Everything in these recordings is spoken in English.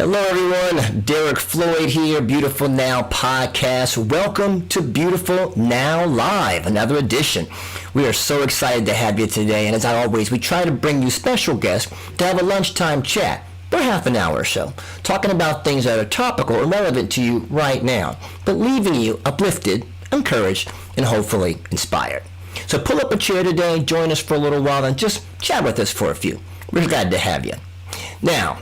Hello, everyone. Derek Floyd here, Beautiful Now Podcast. Welcome to Beautiful Now Live, another edition. We are so excited to have you today, and as always, we try to bring you special guests to have a lunchtime chat for half an hour or so, talking about things that are topical and relevant to you right now, but leaving you uplifted, encouraged, and hopefully inspired. So pull up a chair today, join us for a little while, and just chat with us for a few. We're glad to have you. Now,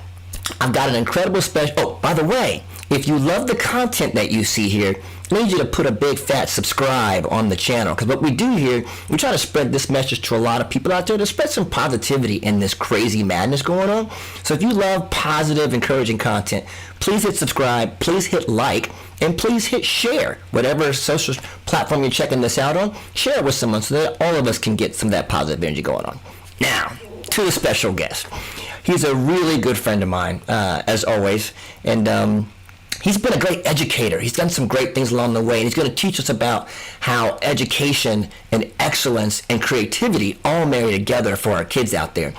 I've got an incredible special. Oh, by the way, if you love the content that you see here, I need you to put a big fat subscribe on the channel, because what we do here, we try to spread this message to a lot of people out there to spread some positivity in this crazy madness going on. So if you love positive, encouraging content, please hit subscribe, please hit like, and please hit share. Whatever social platform you're checking this out on, share it with someone so that all of us can get some of that positive energy going on. Now, to the special guest. He's a really good friend of mine, as always, and he's been a great educator. He's done some great things along the way, and he's going to teach us about how education and excellence and creativity all marry together for our kids out there.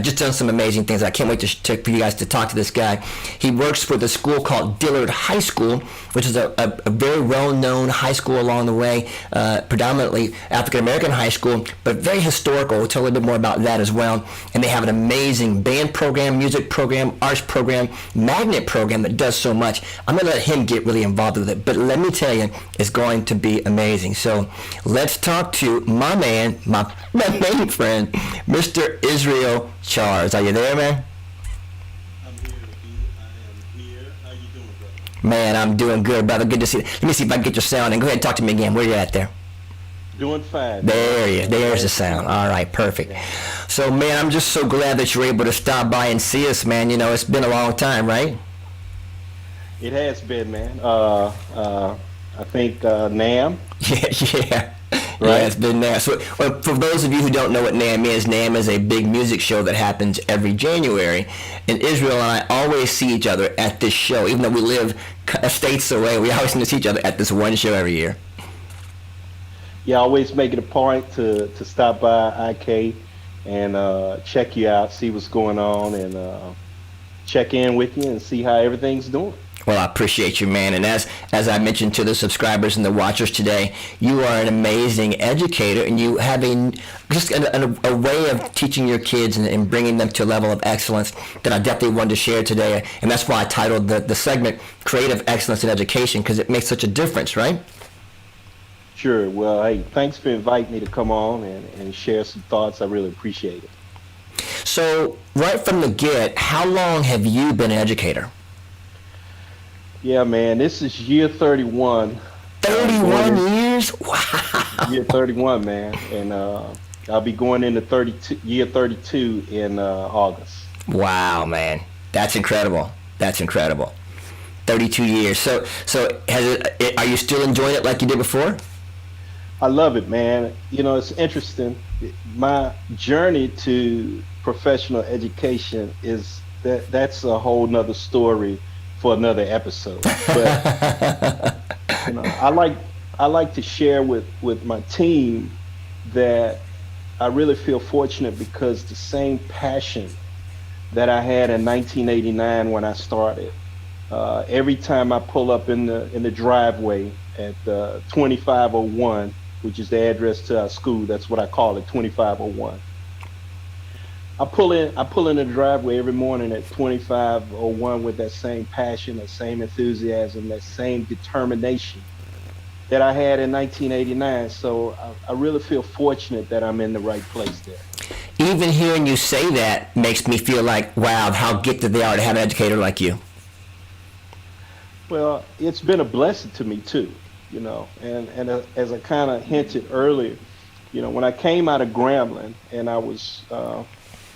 Just done some amazing things. I can't wait for you guys to talk to this guy. He works for the school called Dillard High School, which is a very well-known high school along the way, predominantly African-American high school, but very historical. We'll tell a little bit more about that as well. And they have an amazing band program, music program, arts program, magnet program that does so much. I'm going to let him get really involved with it, but let me tell you, it's going to be amazing. So let's talk to my man, my main friend, Mr. Israel Charles. Are you there, man? I'm here, I am here. How you doing, brother? Man, I'm doing good, brother. Good to see you. Let me see if I can get your sound, and go ahead and talk to me again. Where you at there? Doing fine. There's the sound. All right, perfect. So, man, I'm just so glad that you're able to stop by and see us, man. You know, it's been a long time, right? It has been, man. I think NAM. Yeah. Right. Yeah, it's been there. So, for those of you who don't know what NAM is a big music show that happens every January. And Israel and I always see each other at this show. Even though we live states away, we always see each other at this one show every year. Yeah, I always make it a point to stop by IK and check you out, see what's going on, and check in with you and see how everything's doing. Well, I appreciate you, man. And as I mentioned to the subscribers and the watchers today, you are an amazing educator, and you have a way of teaching your kids and bringing them to a level of excellence that I definitely wanted to share today. And that's why I titled the segment Creative Excellence in Education, because it makes such a difference, right? Sure. Well, hey, thanks for inviting me to come on and share some thoughts. I really appreciate it. So, right from the get, how long have you been an educator? Yeah, man, this is year 31. 31 years? Wow. Year 31, man. And I'll be going into year 32 in August. Wow, man. That's incredible. 32 years. So are you still enjoying it like you did before? I love it, man. You know, it's interesting. My journey to professional education that's a whole nother story for another episode. But you know, I like to share with my team that I really feel fortunate because the same passion that I had in 1989 when I started, every time I pull up in the driveway at 2501, which is the address to our school, that's what I call it, 2501. I pull in the driveway every morning at 2501 with that same passion, that same enthusiasm, that same determination that I had in 1989. So I really feel fortunate that I'm in the right place there. Even hearing you say that makes me feel like, wow, how gifted they are to have an educator like you. Well, it's been a blessing to me too, you know, and as I kind of hinted earlier, you know, when I came out of Grambling and I was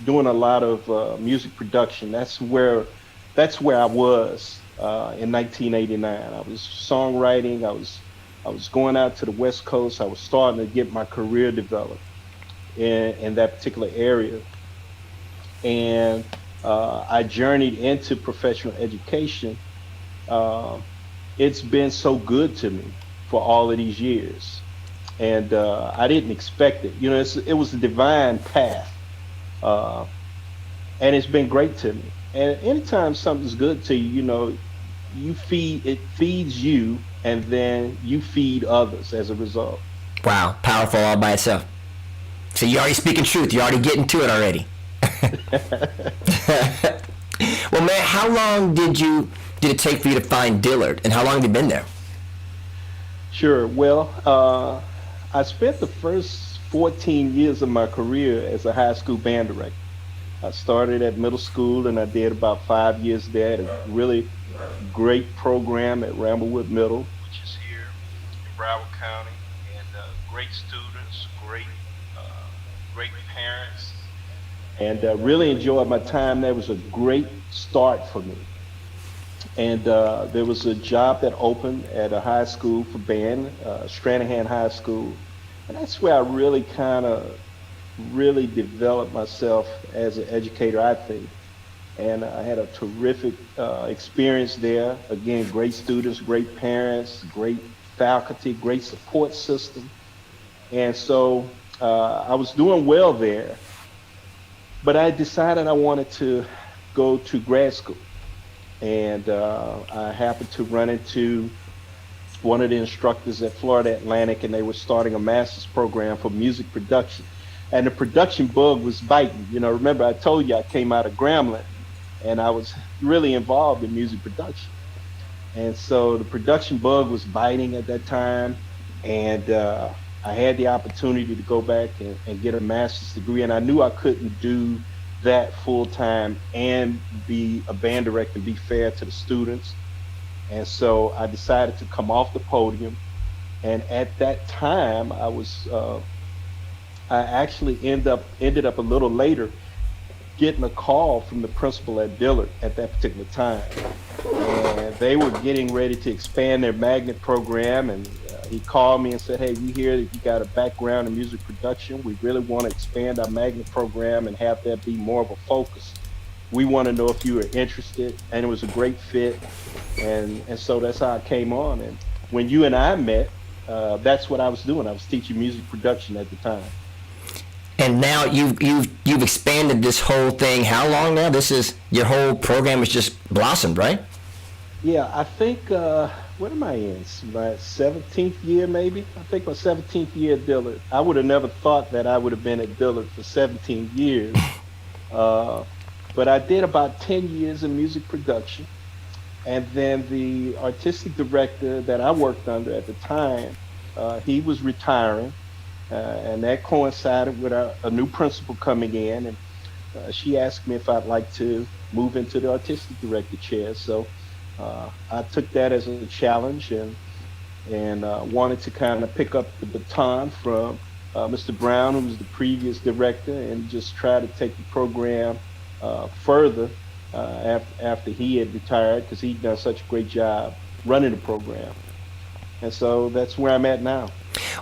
doing a lot of music production, that's where I was in 1989. I was songwriting. I was going out to the West Coast. I was starting to get my career developed in that particular area, and I journeyed into professional education. It's been so good to me for all of these years, and I didn't expect it. You know, it was a divine path, and it's been great to me. And anytime something's good to you, it feeds you, and then you feed others as a result. Wow, powerful all by itself. So you're already speaking truth. You're already getting to it already. Well, man, how long did it take for you to find Dillard, and how long have you been there? Sure. Well, I spent the first 14 years of my career as a high school band director. I started at middle school and I did about 5 years there at a really great program at Ramblewood Middle, which is here in Broward County, and great students, great parents, and really enjoyed my time there. It was a great start for me. And there was a job that opened at a high school for band, Stranahan High School, and that's where I really kind of really developed myself as an educator, I think. And I had a terrific experience there. Again, great students, great parents, great faculty, great support system. And so I was doing well there, but I decided I wanted to go to grad school. And I happened to run into one of the instructors at Florida Atlantic, and they were starting a master's program for music production. And the production bug was biting. Remember I told you I came out of Grambling, and I was really involved in music production. And so the production bug was biting at that time, and I had the opportunity to go back and get a master's degree, and I knew I couldn't do that full time and be a band director and be fair to the students. And so I decided to come off the podium. And at that time, I actually ended up a little later getting a call from the principal at Dillard at that particular time. And they were getting ready to expand their magnet program, and he called me and said, "Hey, we hear that you got a background in music production. We really want to expand our magnet program and have that be more of a focus. We want to know if you are interested." And it was a great fit. And so that's how I came on. And when you and I met, that's what I was doing. I was teaching music production at the time. And now you've expanded this whole thing. How long now? This is your whole program has just blossomed, right? Yeah, I think, what am I in? My 17th year, maybe? I think my 17th year at Dillard. I would have never thought that I would have been at Dillard for 17 years. But I did about 10 years in music production. And then the artistic director that I worked under at the time, he was retiring. And that coincided with a new principal coming in. And she asked me if I'd like to move into the artistic director chair. So I took that as a challenge and wanted to kind of pick up the baton from Mr. Brown, who was the previous director, and just try to take the program further after he had retired, because he'd done such a great job running the program. And so that's where I'm at now.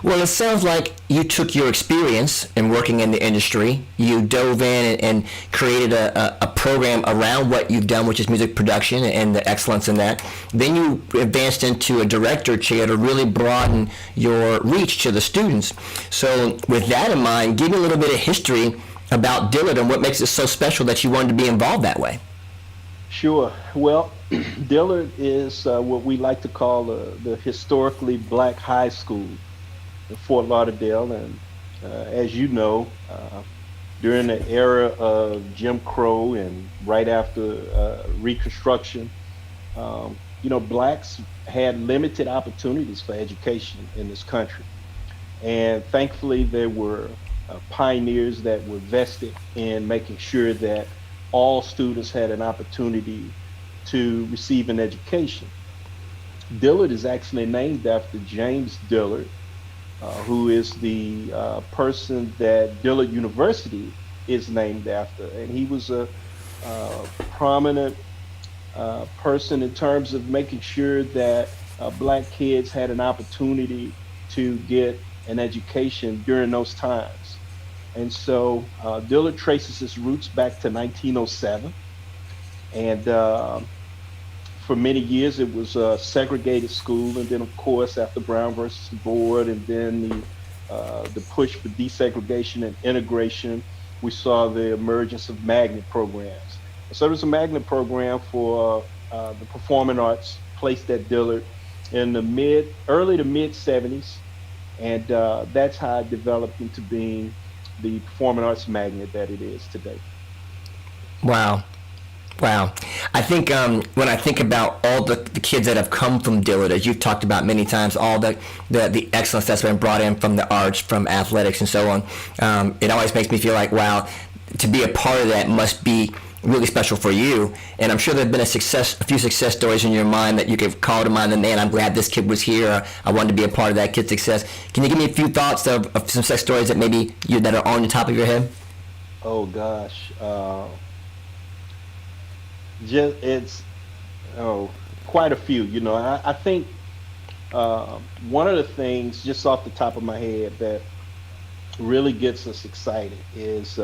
Well, it sounds like you took your experience in working in the industry, you dove in and created a program around what you've done, which is music production and the excellence in that. Then you advanced into a director chair to really broaden your reach to the students. So with that in mind, give me a little bit of history about Dillard and what makes it so special that you wanted to be involved that way. Sure. Well, Dillard is what we like to call the historically black high school in Fort Lauderdale. And as you know, during the era of Jim Crow and right after Reconstruction, blacks had limited opportunities for education in this country. And thankfully, there were pioneers that were vested in making sure that all students had an opportunity to receive an education. Dillard is actually named after James Dillard, who is the person that Dillard University is named after. And he was a prominent person in terms of making sure that black kids had an opportunity to get an education during those times. And so Dillard traces his roots back to 1907. And for many years, it was a segregated school. And then, of course, after Brown versus the Board, and then the push for desegregation and integration, we saw the emergence of magnet programs. So it was a magnet program for the performing arts placed at Dillard in the early to mid 70s. And that's how it developed into being the performing arts magnet that it is today. Wow. Wow. I think when I think about all the kids that have come from Dillard, as you've talked about many times, all the excellence that's been brought in from the arts, from athletics, and so on, it always makes me feel like, wow, to be a part of that must be really special for you. And I'm sure there have been a few success stories in your mind that you could call to mind, and man, I'm glad this kid was here. Or, I wanted to be a part of that kid's success. Can you give me a few thoughts of some success stories that maybe that are on the top of your head? Oh gosh. Just it's quite a few. I think one of the things just off the top of my head that really gets us excited is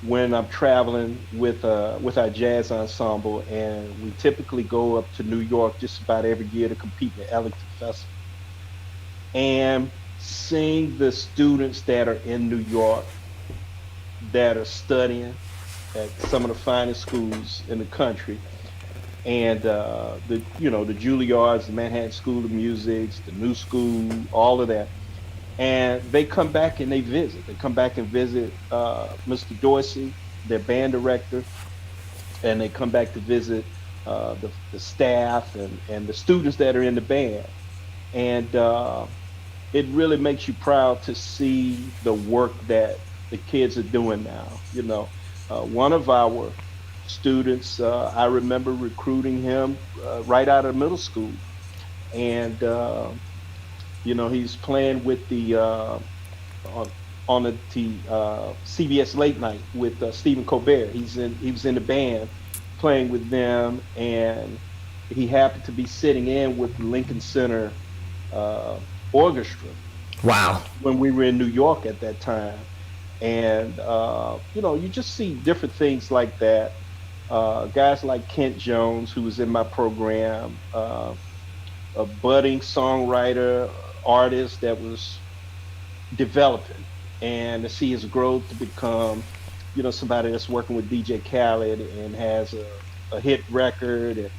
when I'm traveling with our jazz ensemble, and we typically go up to New York just about every year to compete in the Ellington Festival, and seeing the students that are in New York that are studying at some of the finest schools in the country, and the Juilliards, the Manhattan School of Music, the New School, all of that, and they come back and they visit. They come back and visit Mr. Dorsey, their band director, and they come back to visit the staff and the students that are in the band, and it really makes you proud to see the work that the kids are doing now. One of our students, I remember recruiting him right out of middle school, and he's playing with the on the CBS Late Night with Stephen Colbert. He was in the band playing with them, and he happened to be sitting in with the Lincoln Center orchestra. Wow. When we were in New York at that time. And you just see different things like that. Guys like Kent Jones, who was in my program, a budding songwriter, artist that was developing, and to see his growth to become, somebody that's working with DJ Khaled and has a hit record,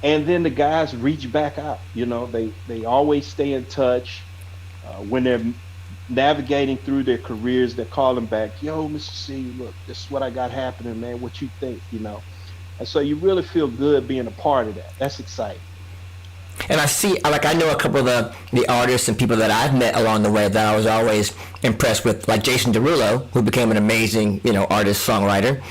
and then the guys reach back out. They always stay in touch when they're navigating through their careers. They're calling back, yo, Mr. C, look, this is what I got happening, man. What you think, And so you really feel good being a part of that. That's exciting. And I know a couple of the artists and people that I've met along the way that I was always impressed with, like Jason Derulo, who became an amazing, artist, songwriter,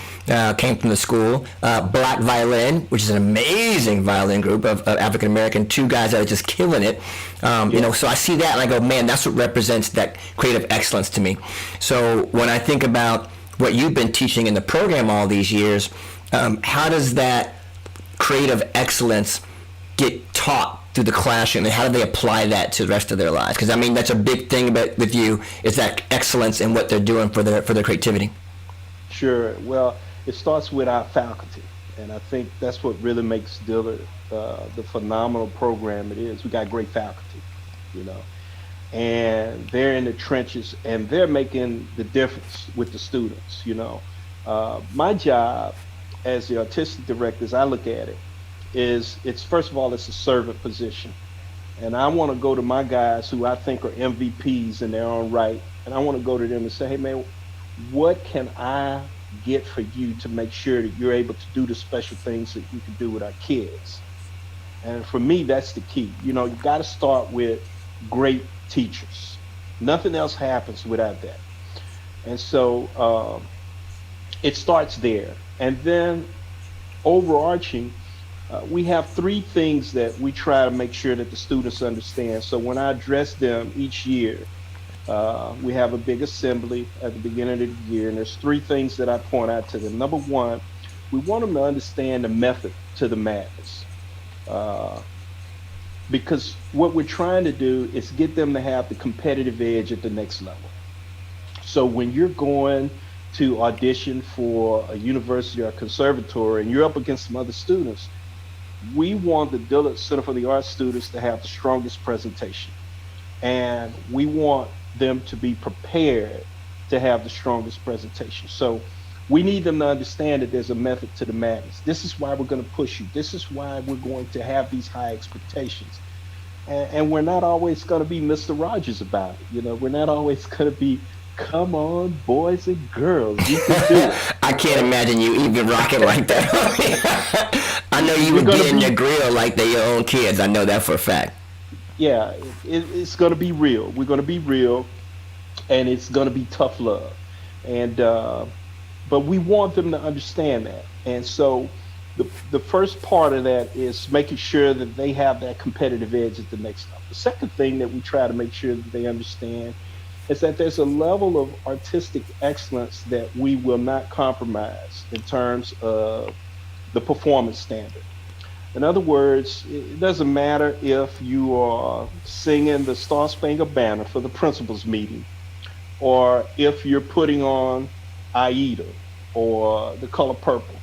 came from the school. Black Violin, which is an amazing violin group of African American, two guys that are just killing it. So I see that and I go, man, that's what represents that creative excellence to me. So when I think about what you've been teaching in the program all these years, how does that creative excellence get taught through the classroom, and how do they apply that to the rest of their lives? Because that's a big thing with you, is that excellence in what they're doing for their creativity. Sure. Well, it starts with our faculty, and I think that's what really makes Dillard the phenomenal program it is. We got great faculty, and they're in the trenches, and they're making the difference with the students. My job as the artistic director, as I look at it, it's first of all, it's a servant position, and I want to go to my guys who I think are MVPs in their own right, and I want to go to them and say, hey man, what can I get for you to make sure that you're able to do the special things that you can do with our kids? And for me, that's the key. You got to start with great teachers. Nothing else happens without that. And so it starts there, and then overarching, we have three things that we try to make sure that the students understand. So when I address them each year, we have a big assembly at the beginning of the year, and there's three things that I point out to them. Number one, we want them to understand the method to the madness. Because what we're trying to do is get them to have the competitive edge at the next level. So when you're going to audition for a university or a conservatory and you're up against some other students, we want the Dillard Center for the Arts students to have the strongest presentation. And we want them to be prepared to have the strongest presentation. So We need them to understand that there's a method to the madness. This is why we're going to push you. This is why we're going to have these high expectations. And we're not always going to be Mr. Rogers about it. We're not always going to be, come on, boys and girls, you can do it. I can't imagine you even rocking like that. I know you would get in your grill like they're your own kids. I know that for a fact. Yeah, it's going to be real. We're going to be real, and it's going to be tough love. And but we want them to understand that. And so the first part of that is making sure that they have that competitive edge at the next level. The second thing that we try to make sure that they understand is that there's a level of artistic excellence that we will not compromise in terms of the performance standard. In other words, it doesn't matter if you are singing the Star Spangled Banner for the principals meeting, or if you're putting on Aida or The Color Purple.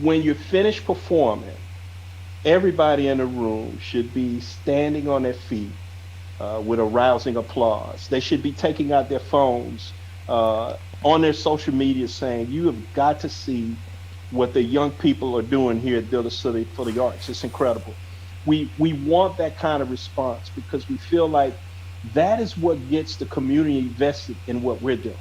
When you're finished performing, everybody in the room should be standing on their feet with a rousing applause. They should be taking out their phones on their social media saying, you have got to see what the young people are doing here at Dillard City for the Arts. It's incredible. We want that kind of response because we feel like that is what gets the community invested in what we're doing.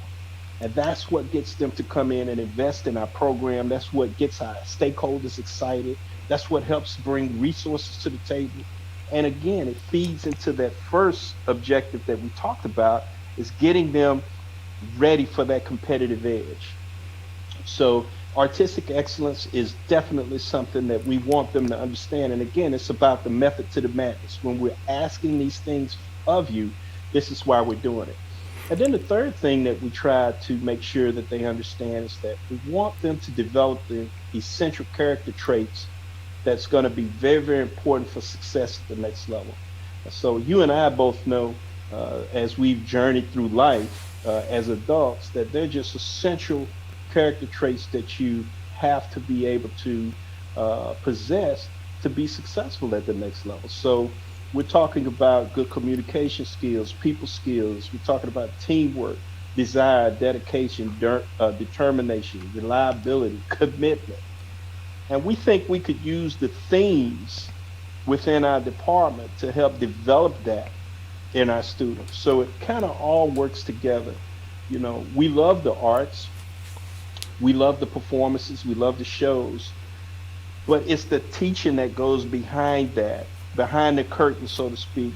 And that's what gets them to come in and invest in our program. That's what gets our stakeholders excited. That's what helps bring resources to the table. And again, it feeds into that first objective that we talked about, is getting them ready for that competitive edge. So artistic excellence is definitely something that we want them to understand. And again, it's about the method to the madness. When we're asking these things of you, this is why we're doing it. And then the third thing that we try to make sure that they understand is that we want them to develop the essential character traits that's going to be very, very important for success at the next level. So you and I both know, as we've journeyed through life as adults, that they're just essential character traits that you have to be able to possess to be successful at the next level. So we're talking about good communication skills, people skills. We're talking about teamwork, desire, dedication, determination, reliability, commitment. And we think we could use the themes within our department to help develop that in our students. So it kind of all works together. We love the arts. We love the performances. We love the shows. But it's the teaching that goes behind that, behind the curtain, so to speak.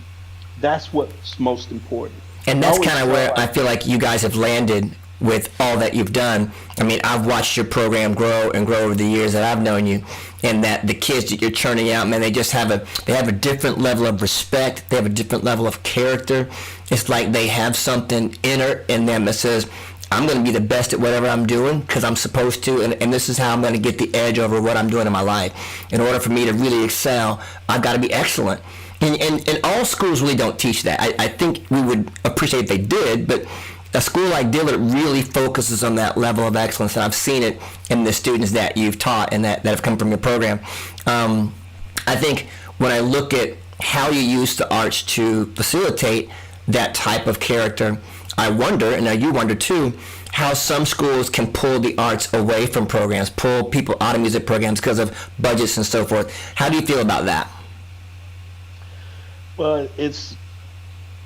That's what's most important. And that's kind of where I feel like you guys have landed with all that you've done. I mean, I've watched your program grow and grow over the years that I've known you, and that the kids that you're churning out, man, they just have a different level of respect. They have a different level of character. It's like they have something inner in them that says, I'm going to be the best at whatever I'm doing because I'm supposed to, and this is how I'm going to get the edge over what I'm doing in my life. In order for me to really excel, I've got to be excellent. And all schools really don't teach that. I think we would appreciate if they did, but a school like Dillard really focuses on that level of excellence, and I've seen it in the students that you've taught and that have come from your program. I think when I look at how you use the arts to facilitate that type of character, I wonder, and now you wonder too, how some schools can pull the arts away from programs, pull people out of music programs because of budgets and so forth. How do you feel about that? Well, it's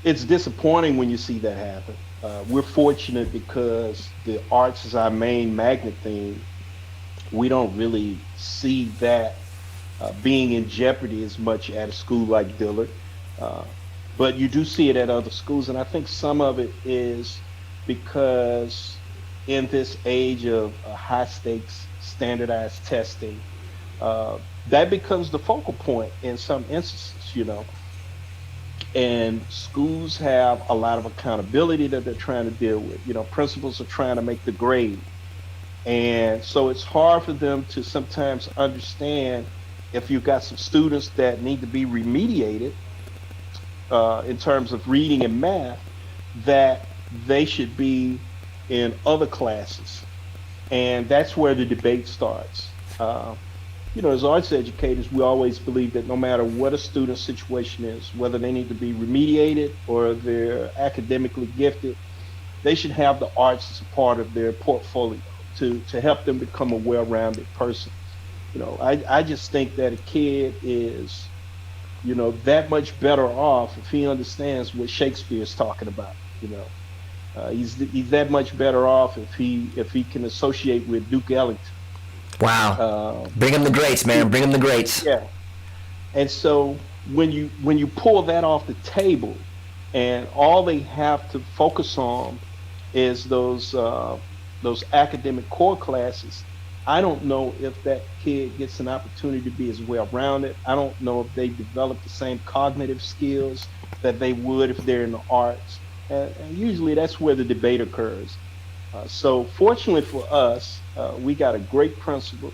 disappointing when you see that happen. We're fortunate because the arts is our main magnet theme. We don't really see that being in jeopardy as much at a school like Dillard. But you do see it at other schools, and I think some of it is because in this age of high stakes standardized testing, that becomes the focal point in some instances, And schools have a lot of accountability that they're trying to deal with. Principals are trying to make the grade. And so it's hard for them to sometimes understand if you've got some students that need to be remediated in terms of reading and math, that they should be in other classes. And that's where the debate starts. As arts educators, we always believe that no matter what a student's situation is, whether they need to be remediated or they're academically gifted, they should have the arts as a part of their portfolio to help them become a well-rounded person. I just think that a kid is, that much better off if he understands what Shakespeare's talking about. He's that much better off if he can associate with Duke Ellington. Wow. Bring them the greats, man. Bring them the greats. Yeah. And so when you pull that off the table, and all they have to focus on is those academic core classes, I don't know if that kid gets an opportunity to be as well-rounded. I don't know if they develop the same cognitive skills that they would if they're in the arts. And usually that's where the debate occurs. So fortunately for us, we got a great principal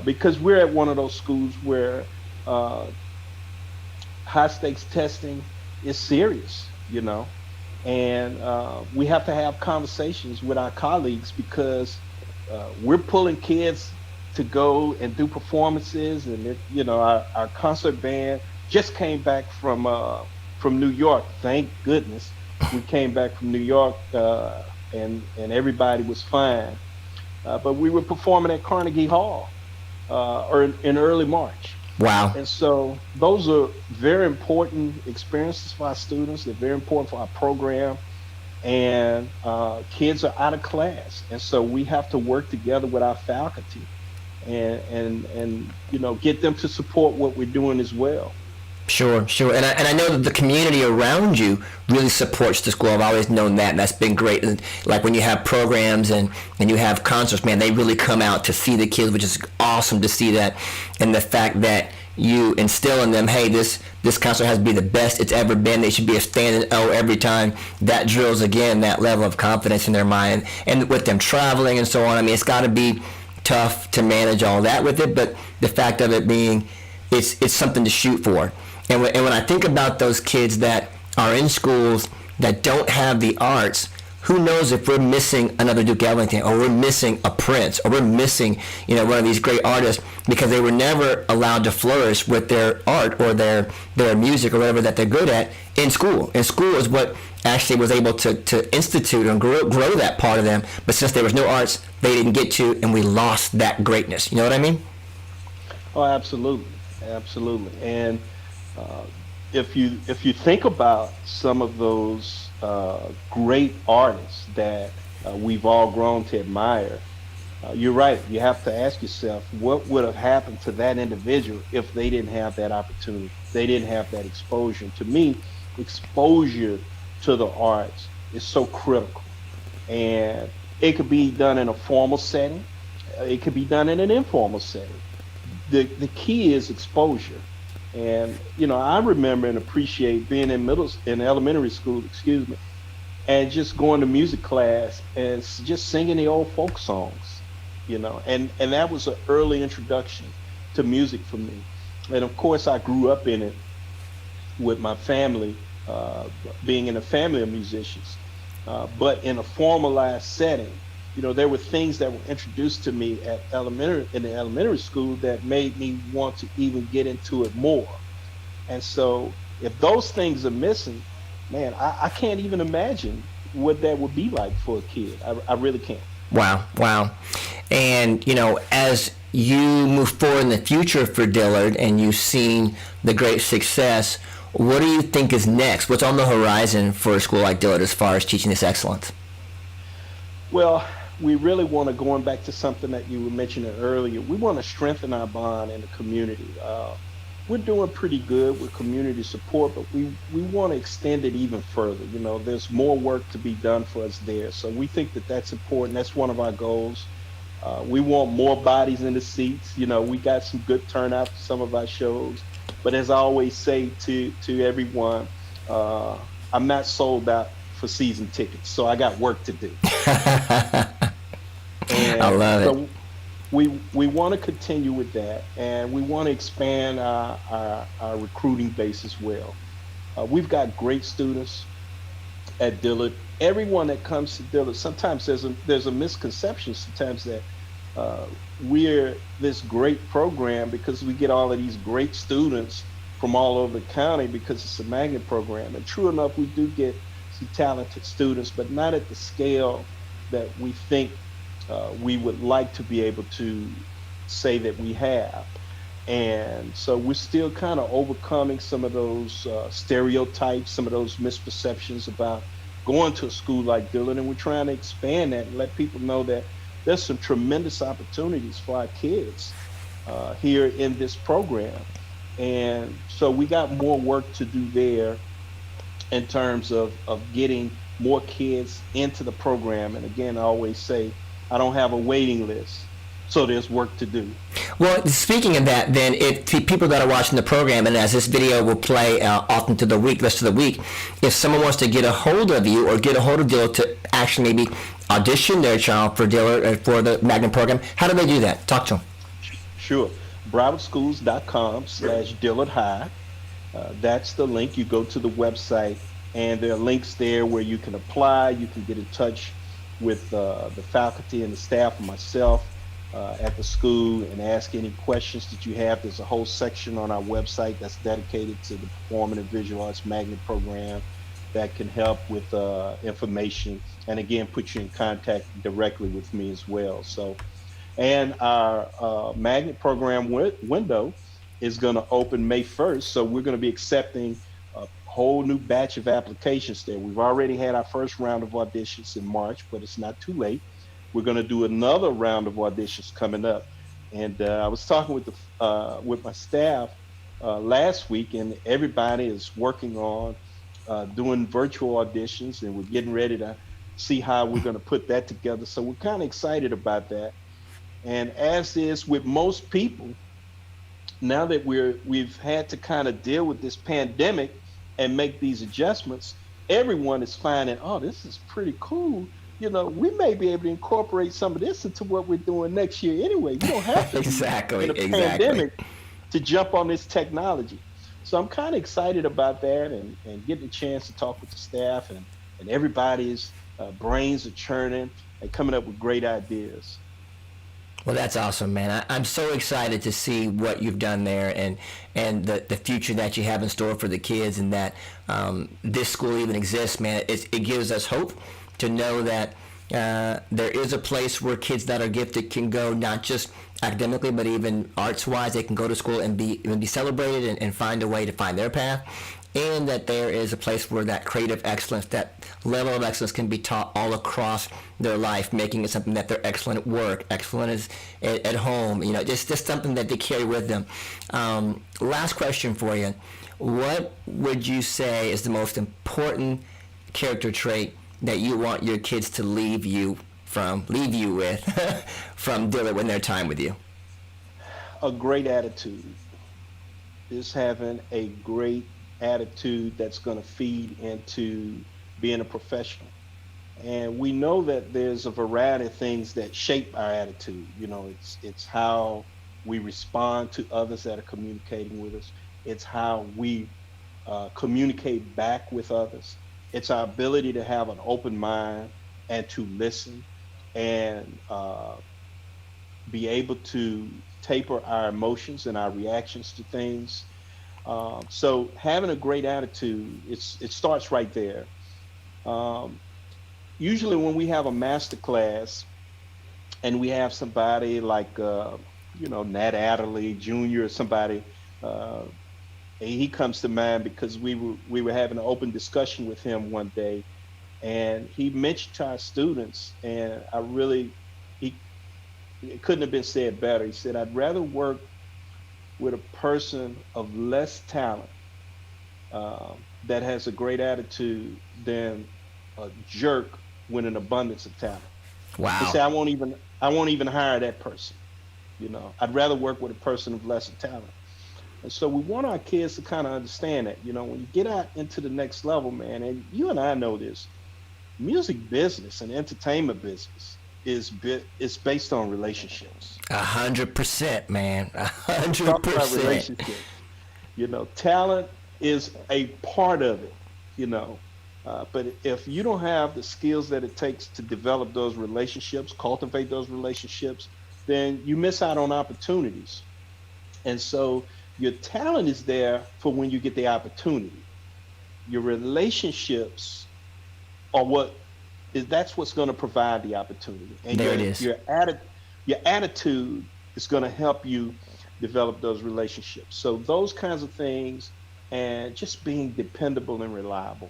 because we're at one of those schools where high-stakes testing is serious, and we have to have conversations with our colleagues because we're pulling kids to go and do performances, and our concert band just came back from New York. Thank goodness we came back from New York, and everybody was fine. But we were performing at Carnegie Hall in early March. Wow. And so those are very important experiences for our students. They're very important for our program. And kids are out of class. And so we have to work together with our faculty and get them to support what we're doing as well. Sure. And I know that the community around you really supports the school. I've always known that, and that's been great. And like when you have programs and you have concerts, man, they really come out to see the kids, which is awesome to see that. And the fact that you instill in them, hey, this concert has to be the best it's ever been. They should be a standing O every time. That drills, again, that level of confidence in their mind. And with them traveling and so on, I mean, it's got to be tough to manage all that with it. But the fact of it being, it's something to shoot for. And when I think about those kids that are in schools that don't have the arts, who knows if we're missing another Duke Ellington, or we're missing a Prince, or we're missing, one of these great artists because they were never allowed to flourish with their art or their music or whatever that they're good at in school. And school is what actually was able to institute and grow that part of them. But since there was no arts, they didn't get to, and we lost that greatness. You know what I mean? Oh, absolutely. And if you think about some of those great artists that we've all grown to admire, you're right. You have to ask yourself, what would have happened to that individual if they didn't have that opportunity? They didn't have that exposure. To me, exposure to the arts is so critical. And it could be done in a formal setting. It could be done in an informal setting. The key is exposure. And I remember and appreciate being in elementary school, and just going to music class and just singing the old folk songs, and that was an early introduction to music for me. And of course, I grew up in it with my family, being in a family of musicians, but in a formalized setting. There were things that were introduced to me in the elementary school that made me want to even get into it more. And so if those things are missing, man, I can't even imagine what that would be like for a kid. I really can't. Wow. And, as you move forward in the future for Dillard and you've seen the great success, what do you think is next? What's on the horizon for a school like Dillard as far as teaching this excellence? Well, we really want to, going back to something that you were mentioning earlier, we want to strengthen our bond in the community. We're doing pretty good with community support, but we want to extend it even further. There's more work to be done for us there. So we think that that's important. That's one of our goals. We want more bodies in the seats. We got some good turnout for some of our shows. But as I always say to everyone, I'm not sold out for season tickets, so I got work to do. And I love it. We want to continue with that, and we want to expand our recruiting base as well. We've got great students at Dillard. Everyone that comes to Dillard, sometimes there's a misconception sometimes that we're this great program because we get all of these great students from all over the county because it's a magnet program. And true enough, we do get tremendously talented students, but not at the scale that we think we would like to be able to say that we have. And so we're still kind of overcoming some of those stereotypes, some of those misperceptions about going to a school like Dillard, and we're trying to expand that and let people know that there's some tremendous opportunities for our kids here in this program. And so we got more work to do there in terms of getting more kids into the program. And again, I always say I don't have a waiting list, so there's work to do. Well, speaking of that, then, if the people that are watching the program, and as this video will play often to the week, rest of the week, if someone wants to get a hold of you or get a hold of Dillard to actually maybe audition their child for Dillard or for the Magnet program, how do they do that? Talk to them. Sure. BrowardSchools.com/Dillard High. That's the link. You go to the website, and there are links there where you can apply. You can get in touch with the faculty and the staff and myself at the school and ask any questions that you have. There's a whole section on our website that's dedicated to the Performing and Visual Arts Magnet program that can help with information, and again, put you in contact directly with me as well. So, and our Magnet program window is going to open May 1st. So we're going to be accepting a whole new batch of applications there. We've already had our first round of auditions in March, but it's not too late. We're going to do another round of auditions coming up. And I was talking with my staff last week, and everybody is working on doing virtual auditions, and we're getting ready to see how we're going to put that together. So we're kind of excited about that. And as is with most people, now that we've had to kind of deal with this pandemic and make these adjustments, everyone is finding, oh, this is pretty cool. You know, we may be able to incorporate some of this into what we're doing next year anyway. We don't have to exactly in a pandemic to jump on this technology. So I'm kind of excited about that, and getting a chance to talk with the staff, and everybody's brains are churning and coming up with great ideas. Well, that's awesome, man. I'm so excited to see what you've done there, and the future that you have in store for the kids, and that this school even exists, man. It gives us hope to know that there is a place where kids that are gifted can go, not just academically, but even arts-wise. They can go to school and be celebrated and find a way to find their path. And that there is a place where that creative excellence, that level of excellence, can be taught all across their life, making it something that they're excellent at work, excellent at home, you know, just something that they carry with them. Last question for you. What would you say is the most important character trait that you want your kids to leave you with from Dillard when their time with you? A great attitude. Is having a great attitude that's going to feed into being a professional. And we know that there's a variety of things that shape our attitude. You know, it's how we respond to others that are communicating with us. It's how we communicate back with others. It's our ability to have an open mind and to listen, and be able to taper our emotions and our reactions to things. So having a great attitude, it starts right there. Usually when we have a master class and we have somebody like, Nat Adderley Jr. or somebody, he comes to mind because we were having an open discussion with him one day, and he mentioned to our students, and it couldn't have been said better. He said, I'd rather work with a person of less talent that has a great attitude than a jerk with an abundance of talent. Wow. He said, I won't even hire that person. You know, I'd rather work with a person of lesser talent. And so we want our kids to kind of understand that, you know, when you get out into the next level, man, and you and I know this, music business and entertainment business is based on relationships. 100%, man. Talk about 100%. relationships. You know, talent is a part of it, you know. But if you don't have the skills that it takes to develop those relationships, cultivate those relationships, then you miss out on opportunities. And so your talent is there for when you get the opportunity. Your relationships are what is that's what's going to provide the opportunity. And There it is. Your attitude is going to help you develop those relationships. So those kinds of things, and just being dependable and reliable.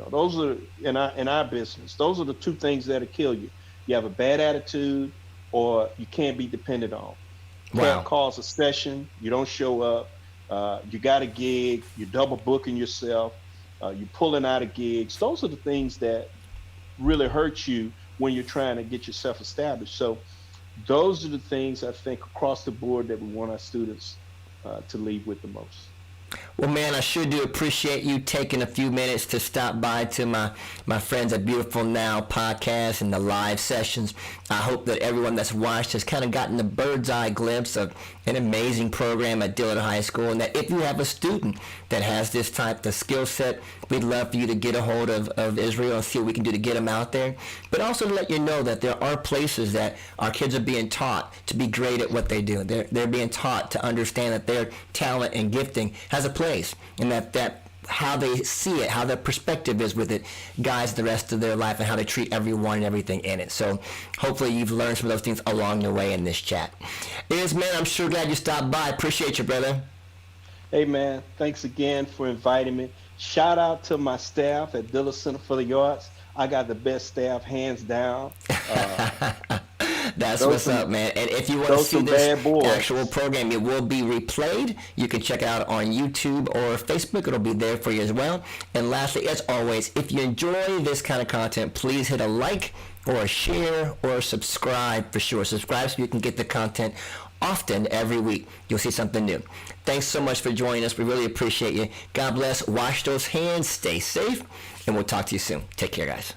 Those are in our business. Those are the two things that'll kill you. You have a bad attitude, or you can't be depended on. Wow. Can't cause a session. You don't show up. You got a gig. You're double booking yourself. You're pulling out of gigs. Those are the things that really hurt you when you're trying to get yourself established. So those are the things I think across the board that we want our students to leave with the most. Well, man, I sure do appreciate you taking a few minutes to stop by to my friends at Beautiful Now podcast and the live sessions. I hope that everyone that's watched has kind of gotten a bird's eye glimpse of an amazing program at Dillard High School, and that if you have a student that has this type of skill set, we'd love for you to get a hold of Israel and see what we can do to get them out there. But also to let you know that there are places that our kids are being taught to be great at what they do. They're being taught to understand that their talent and gifting has a place, and that how they see it, how their perspective is with it, guides the rest of their life and how they treat everyone and everything in it. So hopefully you've learned some of those things along the way in this chat. Man, I'm sure glad you stopped by. Appreciate you, brother. Hey, man, thanks again for inviting me. Shout out to my staff at Dillard Center for the Arts. I got the best staff, hands down. That's what's up, man. And if you want to see this actual program, it will be replayed. You can check it out on YouTube or Facebook. It'll be there for you as well. And lastly, as always, if you enjoy this kind of content, please hit a like or a share or a subscribe for sure. Subscribe so you can get the content often every week. You'll see something new. Thanks so much for joining us. We really appreciate you. God bless. Wash those hands. Stay safe. And we'll talk to you soon. Take care, guys.